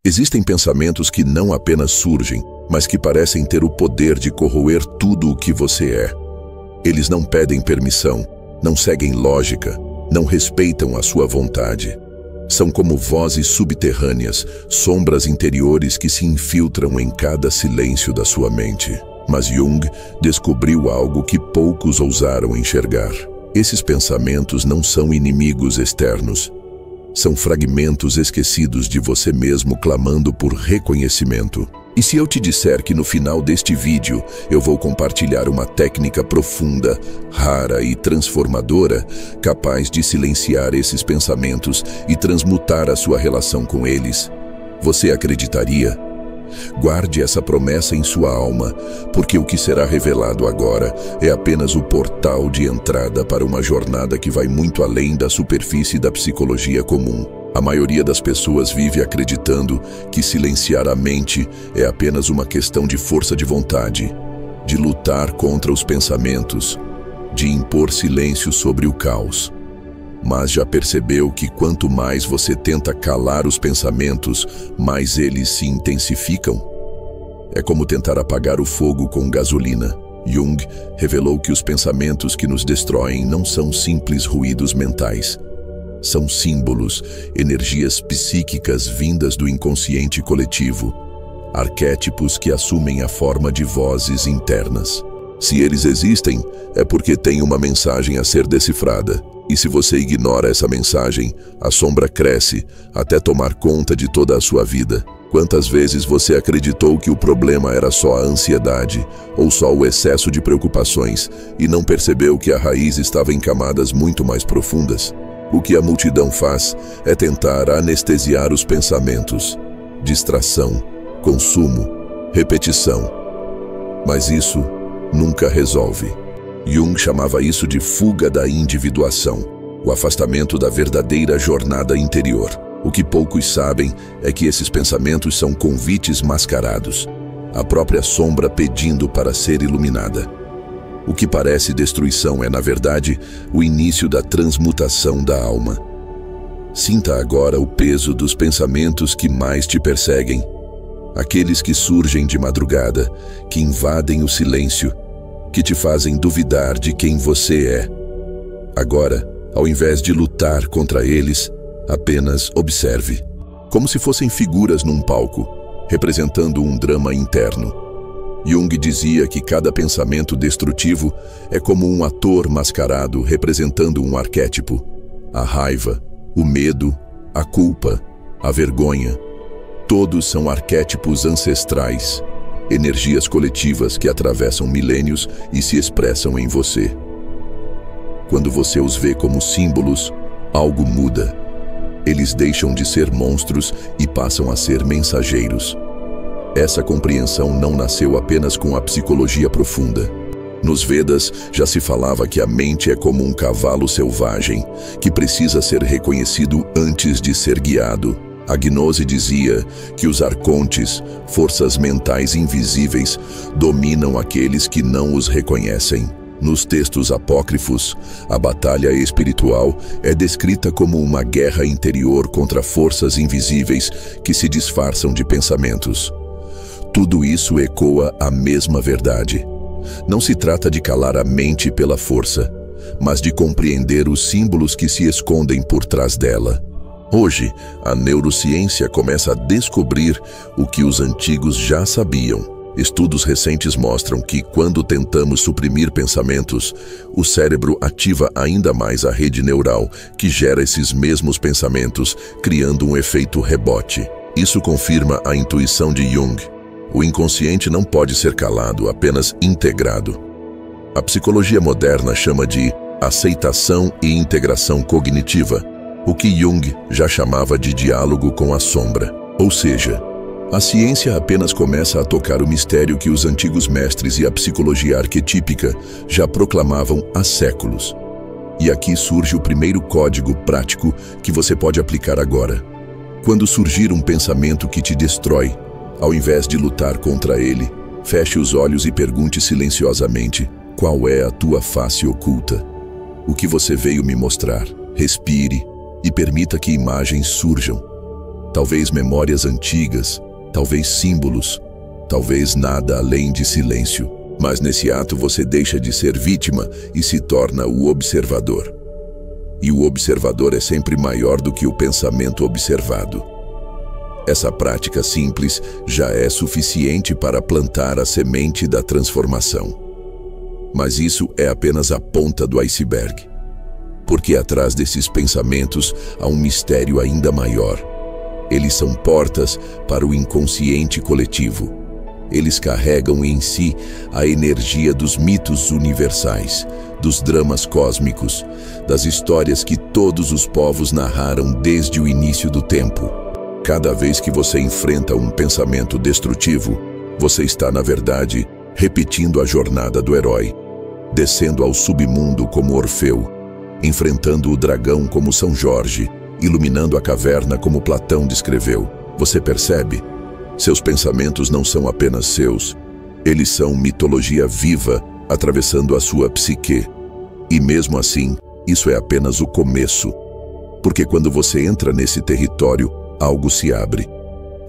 Existem pensamentos que não apenas surgem, mas que parecem ter o poder de corroer tudo o que você é. Eles não pedem permissão, não seguem lógica, não respeitam a sua vontade. São como vozes subterrâneas, sombras interiores que se infiltram em cada silêncio da sua mente. Mas Jung descobriu algo que poucos ousaram enxergar. Esses pensamentos não são inimigos externos. São fragmentos esquecidos de você mesmo clamando por reconhecimento. E se eu te disser que no final deste vídeo eu vou compartilhar uma técnica profunda, rara e transformadora, capaz de silenciar esses pensamentos e transmutar a sua relação com eles, você acreditaria? Guarde essa promessa em sua alma, porque o que será revelado agora é apenas o portal de entrada para uma jornada que vai muito além da superfície da psicologia comum. A maioria das pessoas vive acreditando que silenciar a mente é apenas uma questão de força de vontade, de lutar contra os pensamentos, de impor silêncio sobre o caos. Mas já percebeu que quanto mais você tenta calar os pensamentos, mais eles se intensificam? É como tentar apagar o fogo com gasolina. Jung revelou que os pensamentos que nos destroem não são simples ruídos mentais. São símbolos, energias psíquicas vindas do inconsciente coletivo, arquétipos que assumem a forma de vozes internas. Se eles existem, é porque tem uma mensagem a ser decifrada. E se você ignora essa mensagem, a sombra cresce até tomar conta de toda a sua vida. Quantas vezes você acreditou que o problema era só a ansiedade ou só o excesso de preocupações e não percebeu que a raiz estava em camadas muito mais profundas? O que a multidão faz é tentar anestesiar os pensamentos. Distração, consumo, repetição. Mas isso nunca resolve. Jung chamava isso de fuga da individuação, o afastamento da verdadeira jornada interior. O que poucos sabem é que esses pensamentos são convites mascarados, a própria sombra pedindo para ser iluminada. O que parece destruição é, na verdade, o início da transmutação da alma. Sinta agora o peso dos pensamentos que mais te perseguem, aqueles que surgem de madrugada, que invadem o silêncio, que te fazem duvidar de quem você é. Agora, ao invés de lutar contra eles, apenas observe, como se fossem figuras num palco, representando um drama interno. Jung dizia que cada pensamento destrutivo é como um ator mascarado representando um arquétipo. A raiva, o medo, a culpa, a vergonha. Todos são arquétipos ancestrais, energias coletivas que atravessam milênios e se expressam em você. Quando você os vê como símbolos, algo muda. Eles deixam de ser monstros e passam a ser mensageiros. Essa compreensão não nasceu apenas com a psicologia profunda. Nos Vedas já se falava que a mente é como um cavalo selvagem, que precisa ser reconhecido antes de ser guiado. A gnose dizia que os arcontes, forças mentais invisíveis, dominam aqueles que não os reconhecem. Nos textos apócrifos, a batalha espiritual é descrita como uma guerra interior contra forças invisíveis que se disfarçam de pensamentos. Tudo isso ecoa a mesma verdade. Não se trata de calar a mente pela força, mas de compreender os símbolos que se escondem por trás dela. Hoje, a neurociência começa a descobrir o que os antigos já sabiam. Estudos recentes mostram que, quando tentamos suprimir pensamentos, o cérebro ativa ainda mais a rede neural que gera esses mesmos pensamentos, criando um efeito rebote. Isso confirma a intuição de Jung. O inconsciente não pode ser calado, apenas integrado. A psicologia moderna chama de aceitação e integração cognitiva, o que Jung já chamava de diálogo com a sombra. Ou seja, a ciência apenas começa a tocar o mistério que os antigos mestres e a psicologia arquetípica já proclamavam há séculos. E aqui surge o primeiro código prático que você pode aplicar agora. Quando surgir um pensamento que te destrói, ao invés de lutar contra ele, feche os olhos e pergunte silenciosamente: qual é a tua face oculta? O que você veio me mostrar? Respire e permita que imagens surjam. talvez memórias antigas, talvez símbolos, talvez nada além de silêncio. Mas nesse ato você deixa de ser vítima e se torna o observador. E o observador é sempre maior do que o pensamento observado. Essa prática simples já é suficiente para plantar a semente da transformação. Mas isso é apenas a ponta do iceberg. Porque atrás desses pensamentos há um mistério ainda maior. Eles são portas para o inconsciente coletivo. Eles carregam em si a energia dos mitos universais, dos dramas cósmicos, das histórias que todos os povos narraram desde o início do tempo. Cada vez que você enfrenta um pensamento destrutivo, você está, na verdade, repetindo a jornada do herói, descendo ao submundo como Orfeu, enfrentando o dragão como São Jorge, iluminando a caverna como Platão descreveu. Você percebe? Seus pensamentos não são apenas seus, eles são mitologia viva atravessando a sua psique. E mesmo assim, isso é apenas o começo. Porque quando você entra nesse território, algo se abre.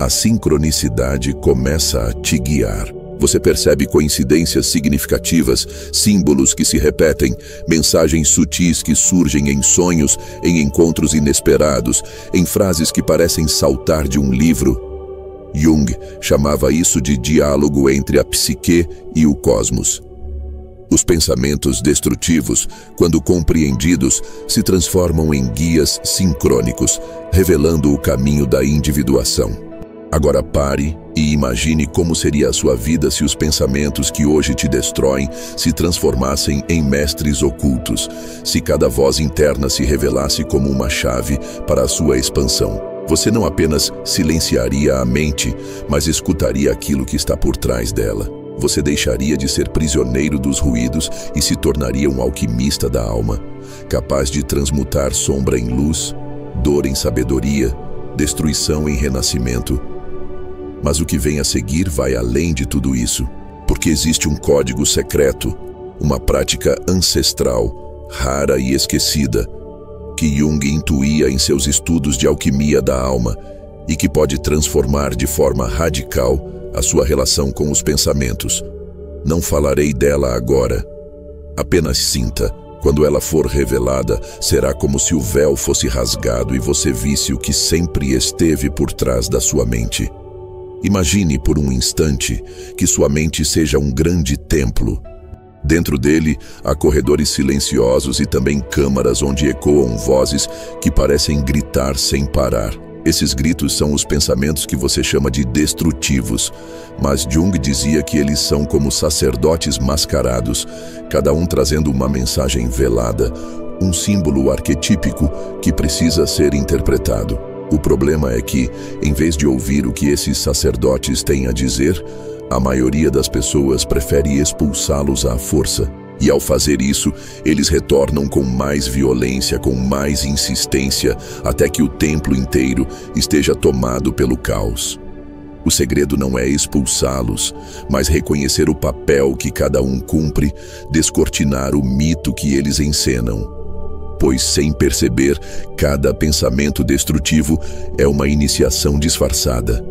A sincronicidade começa a te guiar. Você percebe coincidências significativas, símbolos que se repetem, mensagens sutis que surgem em sonhos, em encontros inesperados, em frases que parecem saltar de um livro. Jung chamava isso de diálogo entre a psique e o cosmos. Os pensamentos destrutivos, quando compreendidos, se transformam em guias sincrônicos, revelando o caminho da individuação. Agora pare e imagine como seria a sua vida se os pensamentos que hoje te destroem se transformassem em mestres ocultos, se cada voz interna se revelasse como uma chave para a sua expansão. Você não apenas silenciaria a mente, mas escutaria aquilo que está por trás dela. Você deixaria de ser prisioneiro dos ruídos e se tornaria um alquimista da alma, capaz de transmutar sombra em luz, dor em sabedoria, destruição em renascimento. Mas o que vem a seguir vai além de tudo isso, porque existe um código secreto, uma prática ancestral, rara e esquecida, que Jung intuía em seus estudos de alquimia da alma e que pode transformar de forma radical a sua relação com os pensamentos. Não falarei dela agora. Apenas sinta. Quando ela for revelada, será como se o véu fosse rasgado e você visse o que sempre esteve por trás da sua mente. Imagine por um instante que sua mente seja um grande templo. Dentro dele, há corredores silenciosos e também câmaras onde ecoam vozes que parecem gritar sem parar. Esses gritos são os pensamentos que você chama de destrutivos, mas Jung dizia que eles são como sacerdotes mascarados, cada um trazendo uma mensagem velada, um símbolo arquetípico que precisa ser interpretado. O problema é que, em vez de ouvir o que esses sacerdotes têm a dizer, a maioria das pessoas prefere expulsá-los à força. E ao fazer isso, eles retornam com mais violência, com mais insistência, até que o templo inteiro esteja tomado pelo caos. O segredo não é expulsá-los, mas reconhecer o papel que cada um cumpre, descortinar o mito que eles encenam. Pois, sem perceber, cada pensamento destrutivo é uma iniciação disfarçada.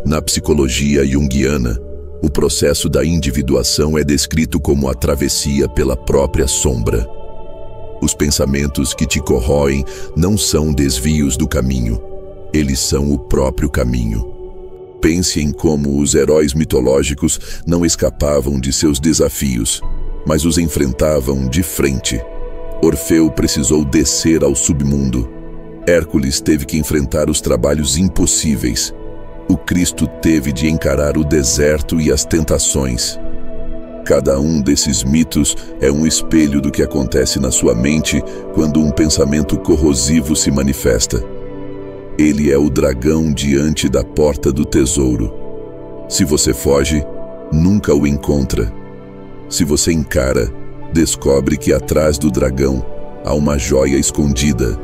Na psicologia junguiana, o processo da individuação é descrito como a travessia pela própria sombra. Os pensamentos que te corroem não são desvios do caminho, eles são o próprio caminho. Pense em como os heróis mitológicos não escapavam de seus desafios, mas os enfrentavam de frente. Orfeu precisou descer ao submundo. Hércules teve que enfrentar os trabalhos impossíveis. O Cristo teve de encarar o deserto e as tentações. Cada um desses mitos é um espelho do que acontece na sua mente quando um pensamento corrosivo se manifesta. Ele é o dragão diante da porta do tesouro. Se você foge, nunca o encontra. Se você encara, descobre que atrás do dragão há uma joia escondida.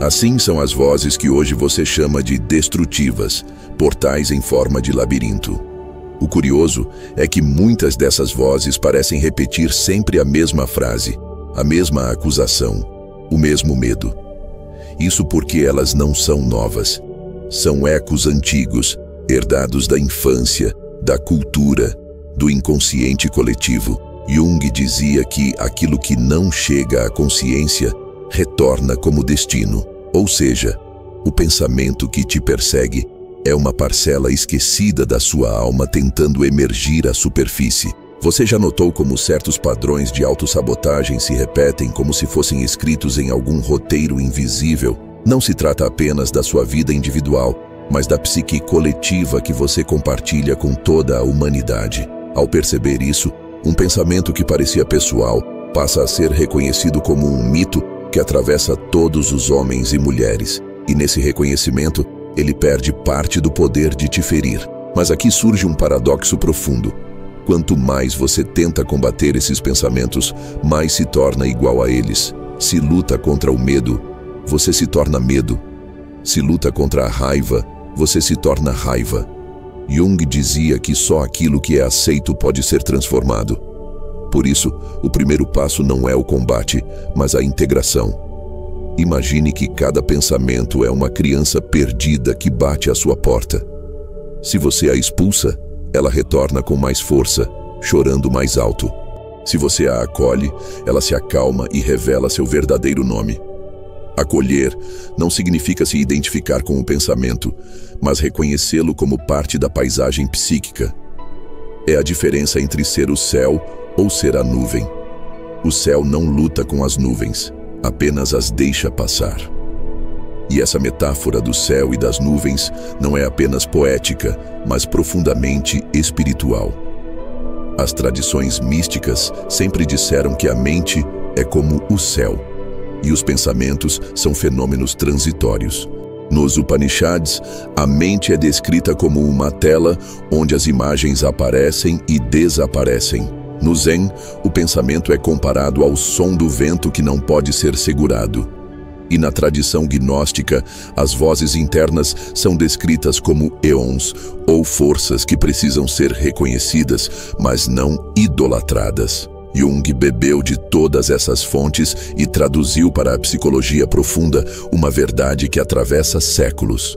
Assim são as vozes que hoje você chama de destrutivas, portais em forma de labirinto. O curioso é que muitas dessas vozes parecem repetir sempre a mesma frase, a mesma acusação, o mesmo medo. Isso porque elas não são novas. São ecos antigos, herdados da infância, da cultura, do inconsciente coletivo. Jung dizia que aquilo que não chega à consciência retorna como destino, ou seja, o pensamento que te persegue é uma parcela esquecida da sua alma tentando emergir à superfície. Você já notou como certos padrões de autossabotagem se repetem como se fossem escritos em algum roteiro invisível? Não se trata apenas da sua vida individual, mas da psique coletiva que você compartilha com toda a humanidade. Ao perceber isso, um pensamento que parecia pessoal passa a ser reconhecido como um mito que atravessa todos os homens e mulheres. E nesse reconhecimento, ele perde parte do poder de te ferir. Mas aqui surge um paradoxo profundo. Quanto mais você tenta combater esses pensamentos, mais se torna igual a eles. Se luta contra o medo, você se torna medo. Se luta contra a raiva, você se torna raiva. Jung dizia que só aquilo que é aceito pode ser transformado. Por isso, o primeiro passo não é o combate, mas a integração. Imagine que cada pensamento é uma criança perdida que bate à sua porta. Se você a expulsa, ela retorna com mais força, chorando mais alto. Se você a acolhe, ela se acalma e revela seu verdadeiro nome. Acolher não significa se identificar com o pensamento, mas reconhecê-lo como parte da paisagem psíquica. É a diferença entre ser o céu ou ser a nuvem. O céu não luta com as nuvens, apenas as deixa passar. E essa metáfora do céu e das nuvens não é apenas poética, mas profundamente espiritual. As tradições místicas sempre disseram que a mente é como o céu, e os pensamentos são fenômenos transitórios. Nos Upanishads, a mente é descrita como uma tela onde as imagens aparecem e desaparecem. No Zen, o pensamento é comparado ao som do vento que não pode ser segurado. E na tradição gnóstica, as vozes internas são descritas como eons, ou forças que precisam ser reconhecidas, mas não idolatradas. Jung bebeu de todas essas fontes e traduziu para a psicologia profunda uma verdade que atravessa séculos.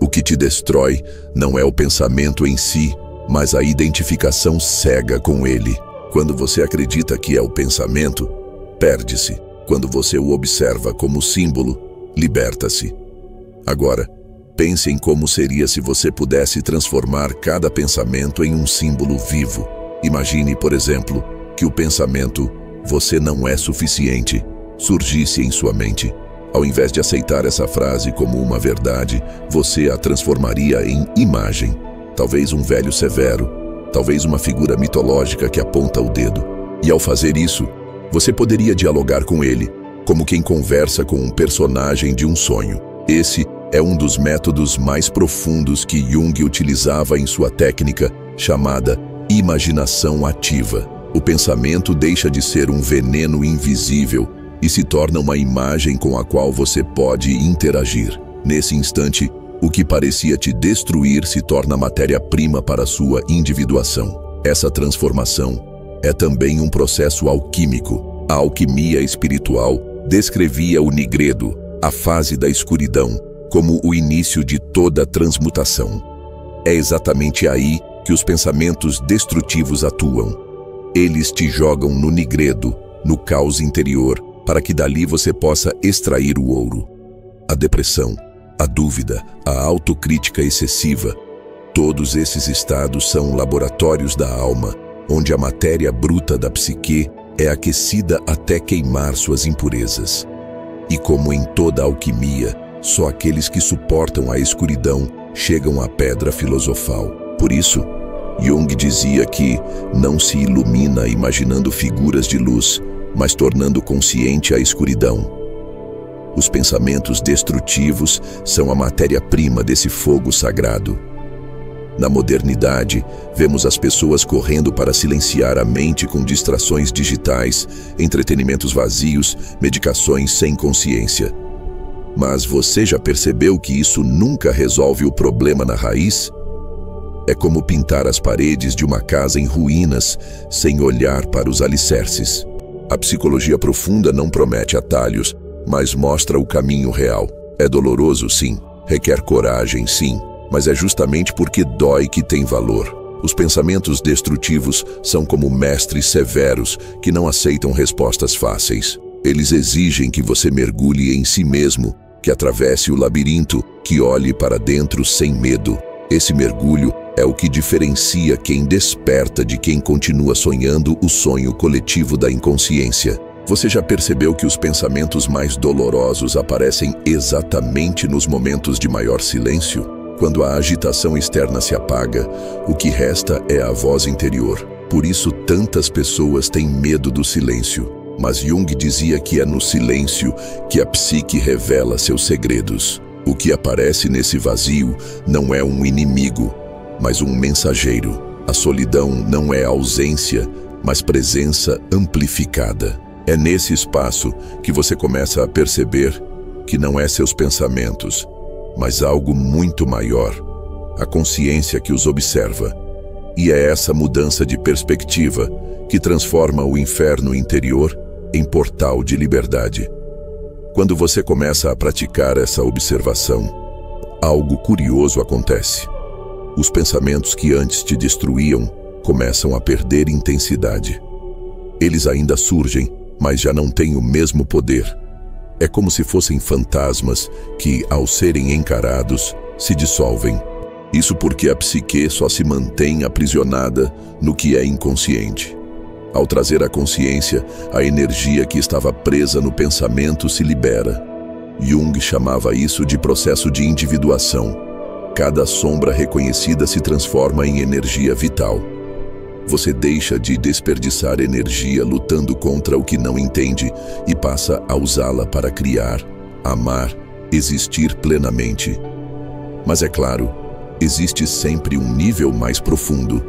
O que te destrói não é o pensamento em si, mas a identificação cega com ele. Quando você acredita que é o pensamento, perde-se. Quando você o observa como símbolo, liberta-se. Agora, pense em como seria se você pudesse transformar cada pensamento em um símbolo vivo. Imagine, por exemplo, que o pensamento "você não é suficiente" surgisse em sua mente. Ao invés de aceitar essa frase como uma verdade, você a transformaria em imagem. Talvez um velho severo, talvez uma figura mitológica que aponta o dedo. E ao fazer isso, você poderia dialogar com ele, como quem conversa com um personagem de um sonho. Esse é um dos métodos mais profundos que Jung utilizava em sua técnica, chamada imaginação ativa. O pensamento deixa de ser um veneno invisível e se torna uma imagem com a qual você pode interagir. Nesse instante, o que parecia te destruir se torna matéria-prima para sua individuação. Essa transformação é também um processo alquímico. A alquimia espiritual descrevia o nigredo, a fase da escuridão, como o início de toda transmutação. É exatamente aí que os pensamentos destrutivos atuam. Eles te jogam no nigredo, no caos interior, para que dali você possa extrair o ouro. A depressão, a dúvida, a autocrítica excessiva, todos esses estados são laboratórios da alma, onde a matéria bruta da psique é aquecida até queimar suas impurezas. E como em toda alquimia, só aqueles que suportam a escuridão chegam à pedra filosofal. Por isso, Jung dizia que não se ilumina imaginando figuras de luz, mas tornando consciente a escuridão. Os pensamentos destrutivos são a matéria-prima desse fogo sagrado. Na modernidade, vemos as pessoas correndo para silenciar a mente com distrações digitais, entretenimentos vazios, medicações sem consciência. Mas você já percebeu que isso nunca resolve o problema na raiz? É como pintar as paredes de uma casa em ruínas sem olhar para os alicerces. A psicologia profunda não promete atalhos, mas mostra o caminho real. É doloroso, sim. Requer coragem, sim, mas é justamente porque dói que tem valor. Os pensamentos destrutivos são como mestres severos que não aceitam respostas fáceis. Eles exigem que você mergulhe em si mesmo, que atravesse o labirinto, que olhe para dentro sem medo. Esse mergulho é o que diferencia quem desperta de quem continua sonhando o sonho coletivo da inconsciência. Você já percebeu que os pensamentos mais dolorosos aparecem exatamente nos momentos de maior silêncio? Quando a agitação externa se apaga, o que resta é a voz interior. Por isso, tantas pessoas têm medo do silêncio. Mas Jung dizia que é no silêncio que a psique revela seus segredos. O que aparece nesse vazio não é um inimigo, mas um mensageiro. A solidão não é ausência, mas presença amplificada. É nesse espaço que você começa a perceber que não é seus pensamentos, mas algo muito maior, a consciência que os observa. E é essa mudança de perspectiva que transforma o inferno interior em portal de liberdade. Quando você começa a praticar essa observação, algo curioso acontece. Os pensamentos que antes te destruíam começam a perder intensidade. Eles ainda surgem, mas já não têm o mesmo poder. É como se fossem fantasmas que, ao serem encarados, se dissolvem. Isso porque a psique só se mantém aprisionada no que é inconsciente. Ao trazer à consciência, a energia que estava presa no pensamento se libera. Jung chamava isso de processo de individuação. Cada sombra reconhecida se transforma em energia vital. Você deixa de desperdiçar energia lutando contra o que não entende e passa a usá-la para criar, amar, existir plenamente. Mas é claro, existe sempre um nível mais profundo,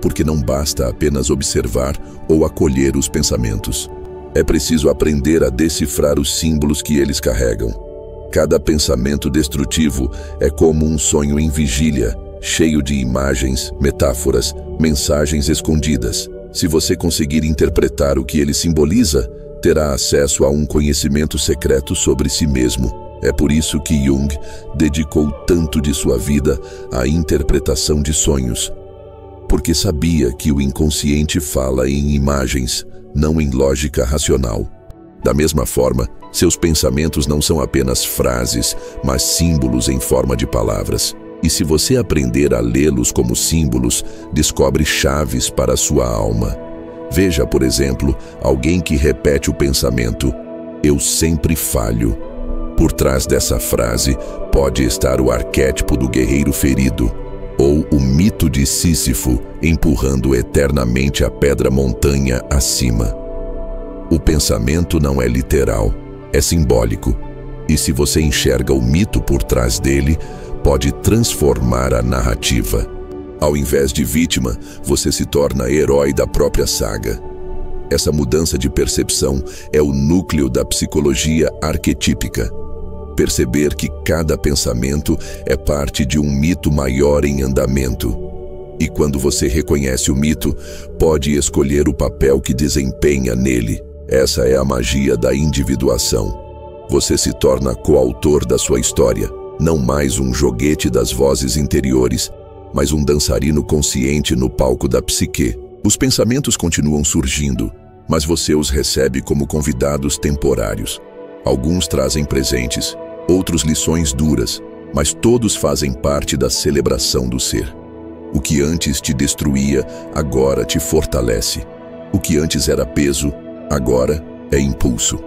porque não basta apenas observar ou acolher os pensamentos. É preciso aprender a decifrar os símbolos que eles carregam. Cada pensamento destrutivo é como um sonho em vigília, cheio de imagens, metáforas, mensagens escondidas. Se você conseguir interpretar o que ele simboliza, terá acesso a um conhecimento secreto sobre si mesmo. É por isso que Jung dedicou tanto de sua vida à interpretação de sonhos, porque sabia que o inconsciente fala em imagens, não em lógica racional. Da mesma forma, seus pensamentos não são apenas frases, mas símbolos em forma de palavras. E se você aprender a lê-los como símbolos, descobre chaves para a sua alma. Veja, por exemplo, alguém que repete o pensamento: "Eu sempre falho". Por trás dessa frase pode estar o arquétipo do guerreiro ferido, ou o mito de Sísifo empurrando eternamente a pedra-montanha acima. O pensamento não é literal, é simbólico. E se você enxerga o mito por trás dele, pode transformar a narrativa. Ao invés de vítima, você se torna herói da própria saga. Essa mudança de percepção é o núcleo da psicologia arquetípica. Perceber que cada pensamento é parte de um mito maior em andamento. E quando você reconhece o mito, pode escolher o papel que desempenha nele. Essa é a magia da individuação. Você se torna coautor da sua história, não mais um joguete das vozes interiores, mas um dançarino consciente no palco da psique. Os pensamentos continuam surgindo, mas você os recebe como convidados temporários. Alguns trazem presentes, outros lições duras, mas todos fazem parte da celebração do ser. O que antes te destruía, agora te fortalece. O que antes era peso, agora é impulso.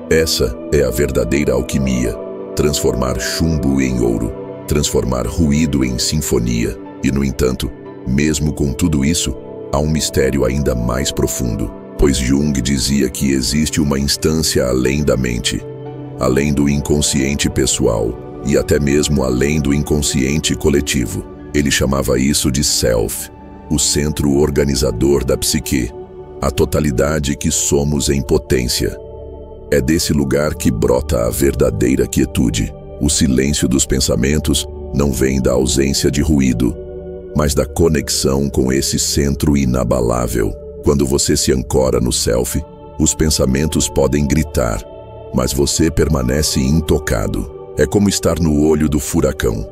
Essa é a verdadeira alquimia: transformar chumbo em ouro, transformar ruído em sinfonia. E, no entanto, mesmo com tudo isso, há um mistério ainda mais profundo, pois Jung dizia que existe uma instância além da mente, além do inconsciente pessoal e até mesmo além do inconsciente coletivo. Ele chamava isso de Self, o centro organizador da psique, a totalidade que somos em potência. É desse lugar que brota a verdadeira quietude. O silêncio dos pensamentos não vem da ausência de ruído, mas da conexão com esse centro inabalável. Quando você se ancora no Self, os pensamentos podem gritar, mas você permanece intocado. É como estar no olho do furacão.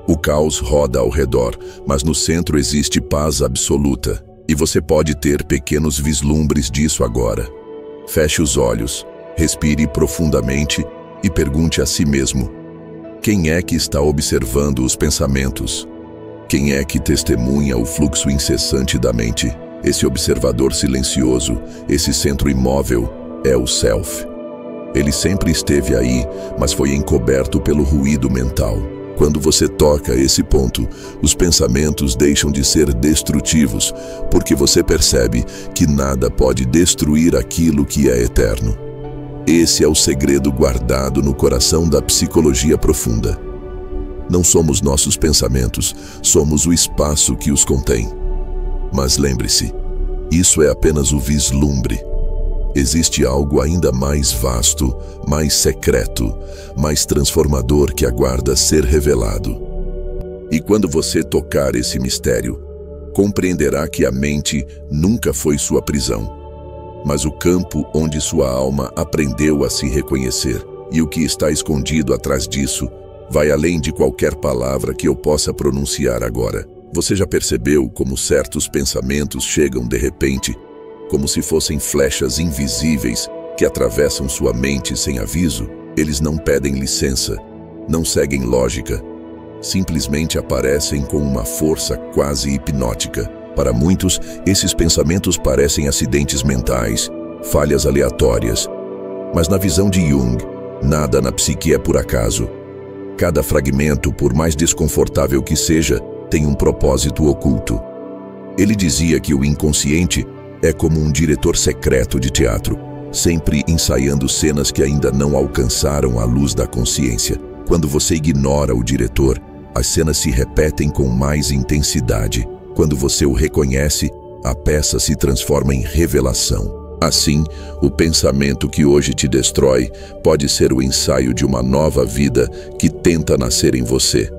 O caos roda ao redor, mas no centro existe paz absoluta, e você pode ter pequenos vislumbres disso agora. Feche os olhos, respire profundamente e pergunte a si mesmo: quem é que está observando os pensamentos? Quem é que testemunha o fluxo incessante da mente? Esse observador silencioso, esse centro imóvel, é o Self. Ele sempre esteve aí, mas foi encoberto pelo ruído mental. Quando você toca esse ponto, os pensamentos deixam de ser destrutivos, porque você percebe que nada pode destruir aquilo que é eterno. Esse é o segredo guardado no coração da psicologia profunda. Não somos nossos pensamentos, somos o espaço que os contém. Mas lembre-se, isso é apenas o vislumbre. Existe algo ainda mais vasto, mais secreto, mais transformador que aguarda ser revelado. E quando você tocar esse mistério, compreenderá que a mente nunca foi sua prisão, mas o campo onde sua alma aprendeu a se reconhecer. E o que está escondido atrás disso vai além de qualquer palavra que eu possa pronunciar agora. Você já percebeu como certos pensamentos chegam de repente, como se fossem flechas invisíveis que atravessam sua mente sem aviso? Eles não pedem licença, não seguem lógica, simplesmente aparecem com uma força quase hipnótica. Para muitos, esses pensamentos parecem acidentes mentais, falhas aleatórias. Mas na visão de Jung, nada na psique é por acaso. Cada fragmento, por mais desconfortável que seja, tem um propósito oculto. Ele dizia que o inconsciente é como um diretor secreto de teatro, sempre ensaiando cenas que ainda não alcançaram a luz da consciência. Quando você ignora o diretor, as cenas se repetem com mais intensidade. Quando você o reconhece, a peça se transforma em revelação. Assim, o pensamento que hoje te destrói pode ser o ensaio de uma nova vida que tenta nascer em você.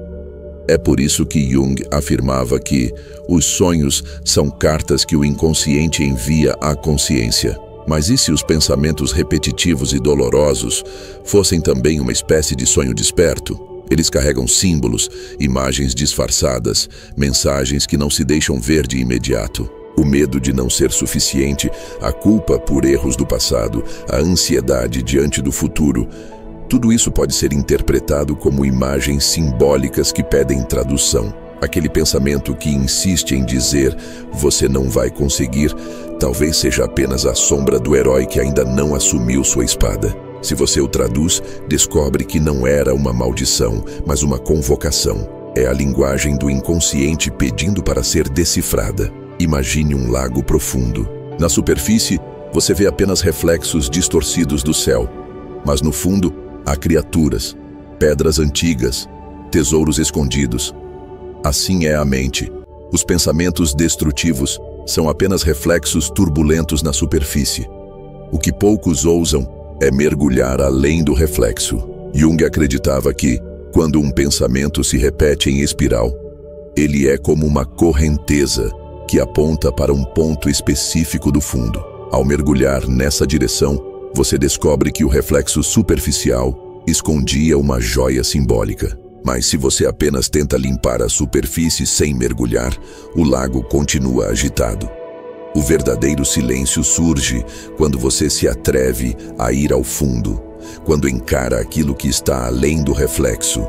É por isso que Jung afirmava que os sonhos são cartas que o inconsciente envia à consciência. Mas e se os pensamentos repetitivos e dolorosos fossem também uma espécie de sonho desperto? Eles carregam símbolos, imagens disfarçadas, mensagens que não se deixam ver de imediato. O medo de não ser suficiente, a culpa por erros do passado, a ansiedade diante do futuro. Tudo isso pode ser interpretado como imagens simbólicas que pedem tradução. Aquele pensamento que insiste em dizer "você não vai conseguir", talvez seja apenas a sombra do herói que ainda não assumiu sua espada. Se você o traduz, descobre que não era uma maldição, mas uma convocação. É a linguagem do inconsciente pedindo para ser decifrada. Imagine um lago profundo. Na superfície, você vê apenas reflexos distorcidos do céu, mas no fundo, há criaturas, pedras antigas, tesouros escondidos. Assim é a mente. Os pensamentos destrutivos são apenas reflexos turbulentos na superfície. O que poucos ousam é mergulhar além do reflexo. Jung acreditava que, quando um pensamento se repete em espiral, ele é como uma correnteza que aponta para um ponto específico do fundo. Ao mergulhar nessa direção, você descobre que o reflexo superficial escondia uma joia simbólica. Mas se você apenas tenta limpar a superfície sem mergulhar, o lago continua agitado. O verdadeiro silêncio surge quando você se atreve a ir ao fundo, quando encara aquilo que está além do reflexo.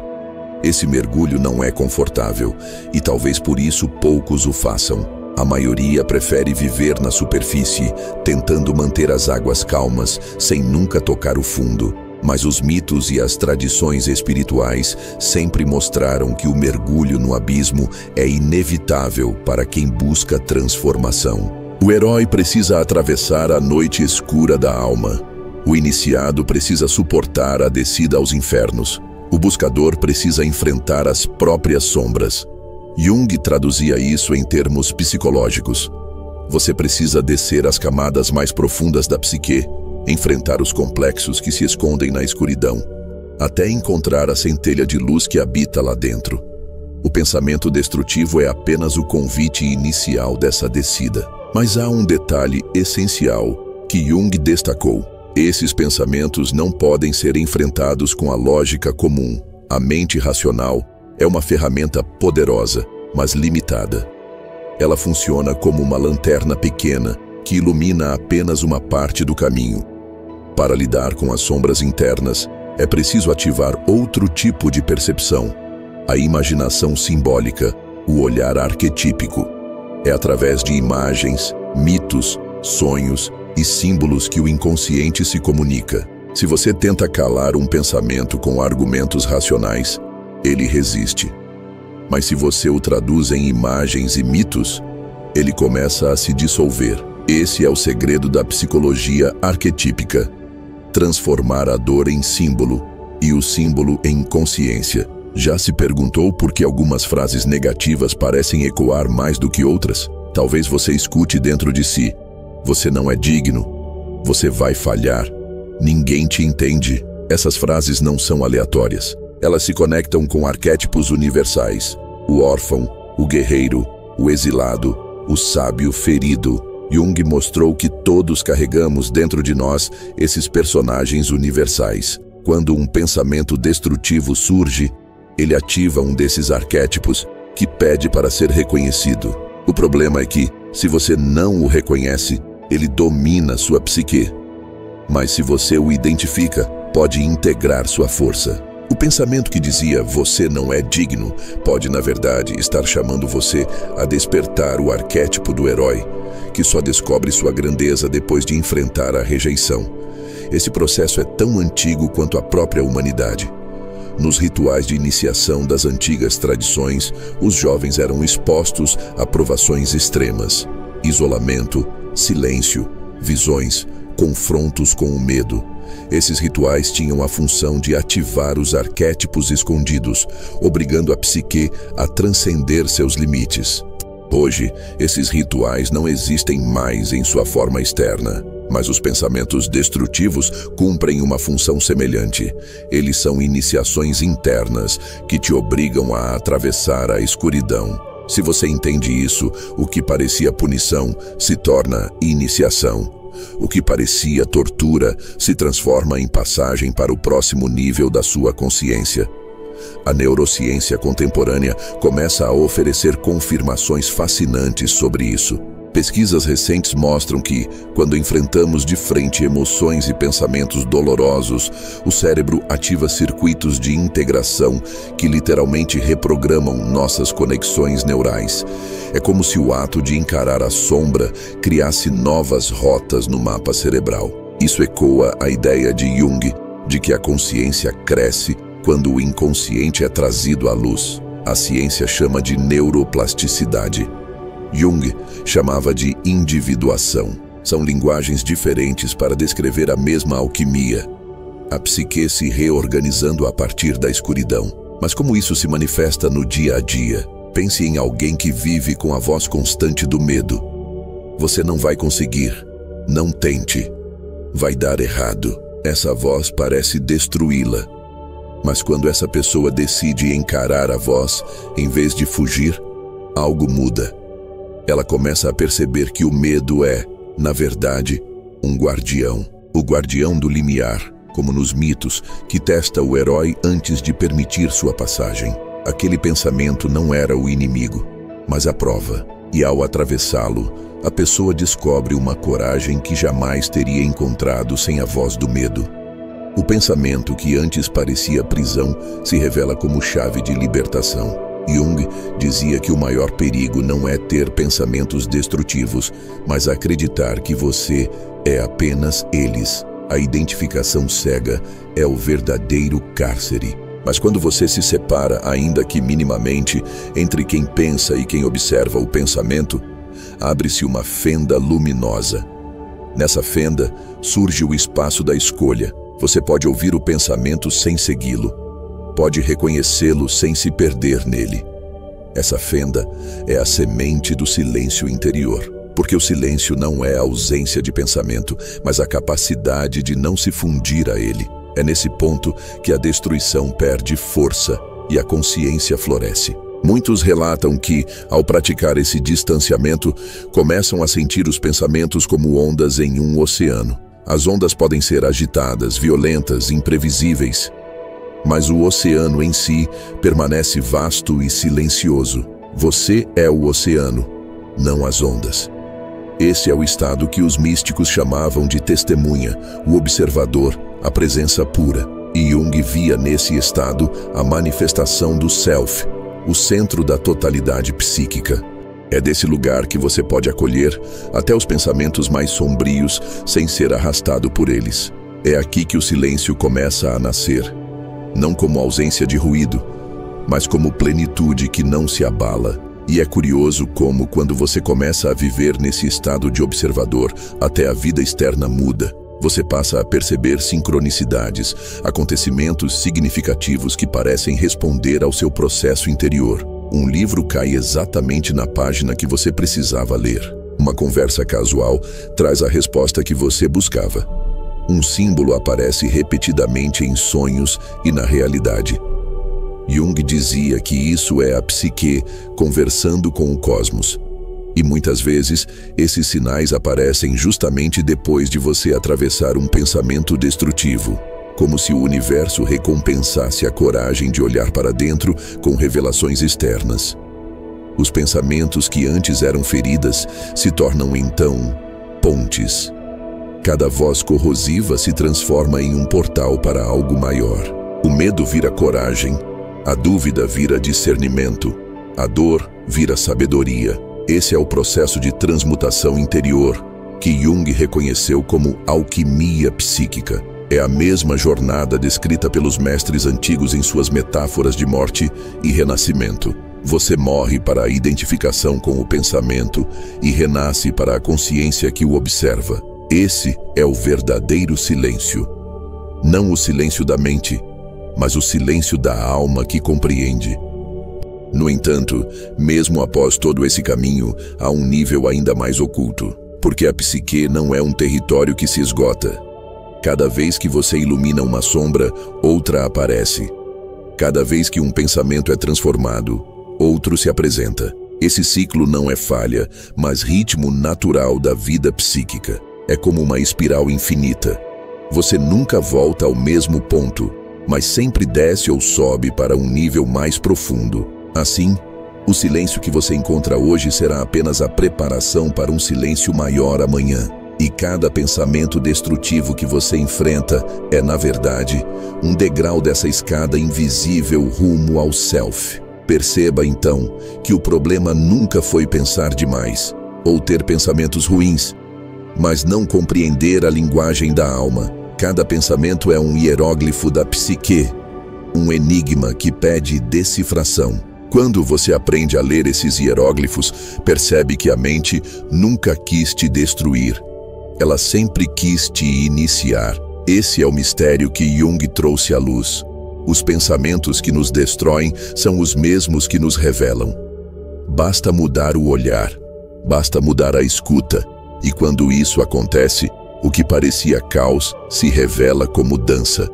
Esse mergulho não é confortável e talvez por isso poucos o façam. A maioria prefere viver na superfície, tentando manter as águas calmas, sem nunca tocar o fundo. Mas os mitos e as tradições espirituais sempre mostraram que o mergulho no abismo é inevitável para quem busca transformação. O herói precisa atravessar a noite escura da alma. O iniciado precisa suportar a descida aos infernos. O buscador precisa enfrentar as próprias sombras. Jung traduzia isso em termos psicológicos. Você precisa descer as camadas mais profundas da psique, enfrentar os complexos que se escondem na escuridão, até encontrar a centelha de luz que habita lá dentro. O pensamento destrutivo é apenas o convite inicial dessa descida. Mas há um detalhe essencial que Jung destacou. Esses pensamentos não podem ser enfrentados com a lógica comum. A mente racional é uma ferramenta poderosa, mas limitada. Ela funciona como uma lanterna pequena que ilumina apenas uma parte do caminho. Para lidar com as sombras internas, é preciso ativar outro tipo de percepção, a imaginação simbólica, o olhar arquetípico. É através de imagens, mitos, sonhos e símbolos que o inconsciente se comunica. Se você tenta calar um pensamento com argumentos racionais, ele resiste. Mas se você o traduz em imagens e mitos, ele começa a se dissolver. Esse é o segredo da psicologia arquetípica: transformar a dor em símbolo e o símbolo em consciência. Já se perguntou por que algumas frases negativas parecem ecoar mais do que outras? Talvez você escute dentro de si: você não é digno, você vai falhar, ninguém te entende. Essas frases não são aleatórias. Elas se conectam com arquétipos universais: o órfão, o guerreiro, o exilado, o sábio ferido. Jung mostrou que todos carregamos dentro de nós esses personagens universais. Quando um pensamento destrutivo surge, ele ativa um desses arquétipos que pede para ser reconhecido. O problema é que, se você não o reconhece, ele domina sua psique. Mas se você o identifica, pode integrar sua força. O pensamento que dizia "você não é digno" pode, na verdade, estar chamando você a despertar o arquétipo do herói, que só descobre sua grandeza depois de enfrentar a rejeição. Esse processo é tão antigo quanto a própria humanidade. Nos rituais de iniciação das antigas tradições, os jovens eram expostos a provações extremas: isolamento, silêncio, visões, confrontos com o medo. Esses rituais tinham a função de ativar os arquétipos escondidos, obrigando a psique a transcender seus limites. Hoje, esses rituais não existem mais em sua forma externa, mas os pensamentos destrutivos cumprem uma função semelhante. Eles são iniciações internas que te obrigam a atravessar a escuridão. Se você entende isso, o que parecia punição se torna iniciação. O que parecia tortura se transforma em passagem para o próximo nível da sua consciência. A neurociência contemporânea começa a oferecer confirmações fascinantes sobre isso. Pesquisas recentes mostram que, quando enfrentamos de frente emoções e pensamentos dolorosos, o cérebro ativa circuitos de integração que literalmente reprogramam nossas conexões neurais. É como se o ato de encarar a sombra criasse novas rotas no mapa cerebral. Isso ecoa a ideia de Jung de que a consciência cresce quando o inconsciente é trazido à luz. A ciência chama de neuroplasticidade. Jung chamava de individuação. São linguagens diferentes para descrever a mesma alquimia: a psique se reorganizando a partir da escuridão. Mas como isso se manifesta no dia a dia? Pense em alguém que vive com a voz constante do medo. Você não vai conseguir. Não tente. Vai dar errado. Essa voz parece destruí-la. Mas quando essa pessoa decide encarar a voz, em vez de fugir, algo muda. Ela começa a perceber que o medo é, na verdade, um guardião. O guardião do limiar, como nos mitos, que testa o herói antes de permitir sua passagem. Aquele pensamento não era o inimigo, mas a prova. E ao atravessá-lo, a pessoa descobre uma coragem que jamais teria encontrado sem a voz do medo. O pensamento que antes parecia prisão se revela como chave de libertação. Jung dizia que o maior perigo não é ter pensamentos destrutivos, mas acreditar que você é apenas eles. A identificação cega é o verdadeiro cárcere. Mas quando você se separa, ainda que minimamente, entre quem pensa e quem observa o pensamento, abre-se uma fenda luminosa. Nessa fenda surge o espaço da escolha. Você pode ouvir o pensamento sem segui-lo. Pode reconhecê-lo sem se perder nele. Essa fenda é a semente do silêncio interior, porque o silêncio não é a ausência de pensamento, mas a capacidade de não se fundir a ele. É nesse ponto que a destruição perde força e a consciência floresce. Muitos relatam que, ao praticar esse distanciamento, começam a sentir os pensamentos como ondas em um oceano. As ondas podem ser agitadas, violentas, imprevisíveis, mas o oceano em si permanece vasto e silencioso. Você é o oceano, não as ondas. Esse é o estado que os místicos chamavam de testemunha, o observador, a presença pura. E Jung via nesse estado a manifestação do Self, o centro da totalidade psíquica. É desse lugar que você pode acolher até os pensamentos mais sombrios sem ser arrastado por eles. É aqui que o silêncio começa a nascer, não como ausência de ruído, mas como plenitude que não se abala. E é curioso como, quando você começa a viver nesse estado de observador, até a vida externa muda. Você passa a perceber sincronicidades, acontecimentos significativos que parecem responder ao seu processo interior. Um livro cai exatamente na página que você precisava ler. Uma conversa casual traz a resposta que você buscava. Um símbolo aparece repetidamente em sonhos e na realidade. Jung dizia que isso é a psique conversando com o cosmos. E muitas vezes, esses sinais aparecem justamente depois de você atravessar um pensamento destrutivo, como se o universo recompensasse a coragem de olhar para dentro com revelações externas. Os pensamentos que antes eram feridas se tornam então pontes. Cada voz corrosiva se transforma em um portal para algo maior. O medo vira coragem, a dúvida vira discernimento, a dor vira sabedoria. Esse é o processo de transmutação interior que Jung reconheceu como alquimia psíquica. É a mesma jornada descrita pelos mestres antigos em suas metáforas de morte e renascimento. Você morre para a identificação com o pensamento e renasce para a consciência que o observa. Esse é o verdadeiro silêncio. Não o silêncio da mente, mas o silêncio da alma que compreende. No entanto, mesmo após todo esse caminho, há um nível ainda mais oculto, porque a psique não é um território que se esgota. Cada vez que você ilumina uma sombra, outra aparece. Cada vez que um pensamento é transformado, outro se apresenta. Esse ciclo não é falha, mas ritmo natural da vida psíquica. É como uma espiral infinita. Você nunca volta ao mesmo ponto, mas sempre desce ou sobe para um nível mais profundo. Assim, o silêncio que você encontra hoje será apenas a preparação para um silêncio maior amanhã. E cada pensamento destrutivo que você enfrenta é, na verdade, um degrau dessa escada invisível rumo ao Self. Perceba, então, que o problema nunca foi pensar demais, ou ter pensamentos ruins, mas não compreender a linguagem da alma. Cada pensamento é um hieróglifo da psique, um enigma que pede decifração. Quando você aprende a ler esses hieróglifos, percebe que a mente nunca quis te destruir. Ela sempre quis te iniciar. Esse é o mistério que Jung trouxe à luz. Os pensamentos que nos destroem são os mesmos que nos revelam. Basta mudar o olhar, basta mudar a escuta, e quando isso acontece, o que parecia caos se revela como dança.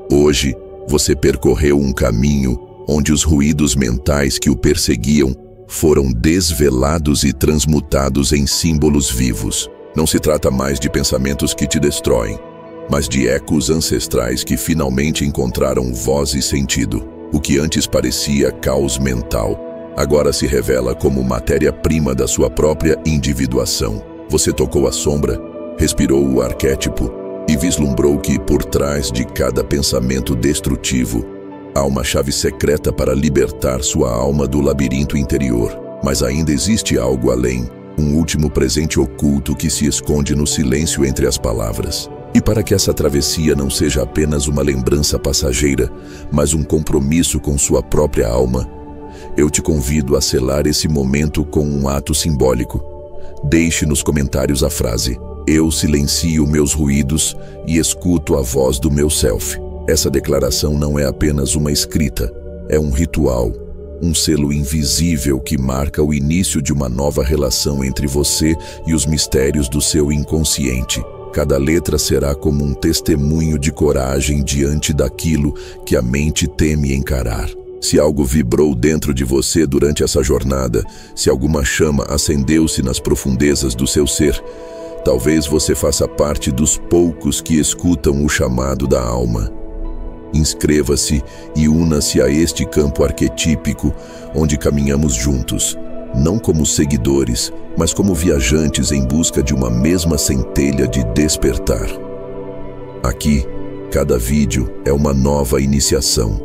Hoje, você percorreu um caminho onde os ruídos mentais que o perseguiam foram desvelados e transmutados em símbolos vivos. Não se trata mais de pensamentos que te destroem, mas de ecos ancestrais que finalmente encontraram voz e sentido. O que antes parecia caos mental, agora se revela como matéria-prima da sua própria individuação. Você tocou a sombra, respirou o arquétipo e vislumbrou que, por trás de cada pensamento destrutivo, há uma chave secreta para libertar sua alma do labirinto interior. Mas ainda existe algo além, um último presente oculto que se esconde no silêncio entre as palavras. E para que essa travessia não seja apenas uma lembrança passageira, mas um compromisso com sua própria alma, eu te convido a selar esse momento com um ato simbólico. Deixe nos comentários a frase: "Eu silencio meus ruídos e escuto a voz do meu Self". Essa declaração não é apenas uma escrita, é um ritual, um selo invisível que marca o início de uma nova relação entre você e os mistérios do seu inconsciente. Cada letra será como um testemunho de coragem diante daquilo que a mente teme encarar. Se algo vibrou dentro de você durante essa jornada, se alguma chama acendeu-se nas profundezas do seu ser, Talvez você faça parte dos poucos que escutam o chamado da alma. Inscreva-se e una-se a este campo arquetípico onde caminhamos juntos, não como seguidores, mas como viajantes em busca de uma mesma centelha de despertar. Aqui, cada vídeo é uma nova iniciação.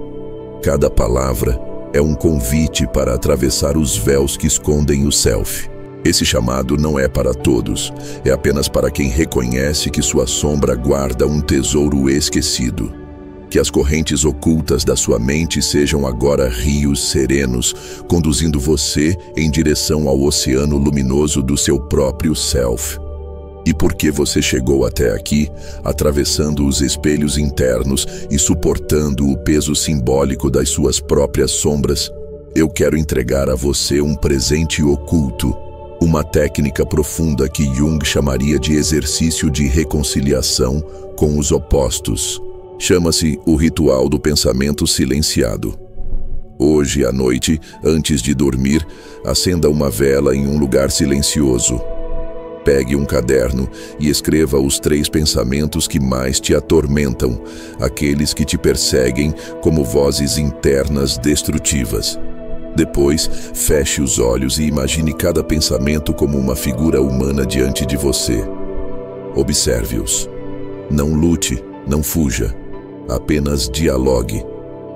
Cada palavra é um convite para atravessar os véus que escondem o self. Esse chamado não é para todos, é apenas para quem reconhece que sua sombra guarda um tesouro esquecido. Que as correntes ocultas da sua mente sejam agora rios serenos, conduzindo você em direção ao oceano luminoso do seu próprio self. E porque você chegou até aqui, atravessando os espelhos internos e suportando o peso simbólico das suas próprias sombras, eu quero entregar a você um presente oculto, uma técnica profunda que Jung chamaria de exercício de reconciliação com os opostos. Chama-se o ritual do pensamento silenciado. Hoje à noite, antes de dormir, acenda uma vela em um lugar silencioso. Pegue um caderno e escreva os 3 pensamentos que mais te atormentam, aqueles que te perseguem como vozes internas destrutivas. Depois, feche os olhos e imagine cada pensamento como uma figura humana diante de você. Observe-os. Não lute, não fuja. Apenas dialogue.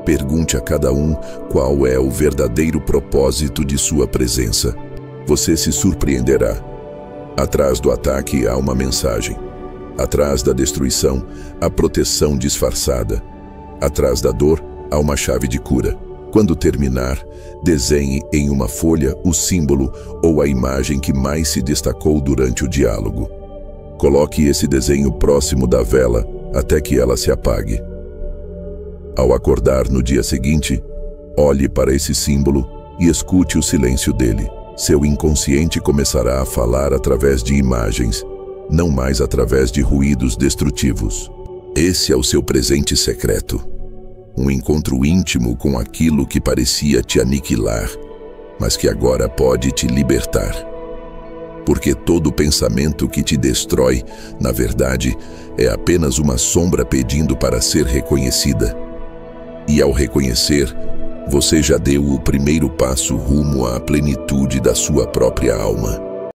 Pergunte a cada um qual é o verdadeiro propósito de sua presença. Você se surpreenderá. Atrás do ataque há uma mensagem. Atrás da destruição, há proteção disfarçada. Atrás da dor, há uma chave de cura. Quando terminar, desenhe em uma folha o símbolo ou a imagem que mais se destacou durante o diálogo. Coloque esse desenho próximo da vela até que ela se apague. Ao acordar no dia seguinte, olhe para esse símbolo e escute o silêncio dele. Seu inconsciente começará a falar através de imagens, não mais através de ruídos destrutivos. Esse é o seu presente secreto. Um encontro íntimo com aquilo que parecia te aniquilar, mas que agora pode te libertar. Porque todo pensamento que te destrói, na verdade, é apenas uma sombra pedindo para ser reconhecida. E ao reconhecer, você já deu o primeiro passo rumo à plenitude da sua própria alma.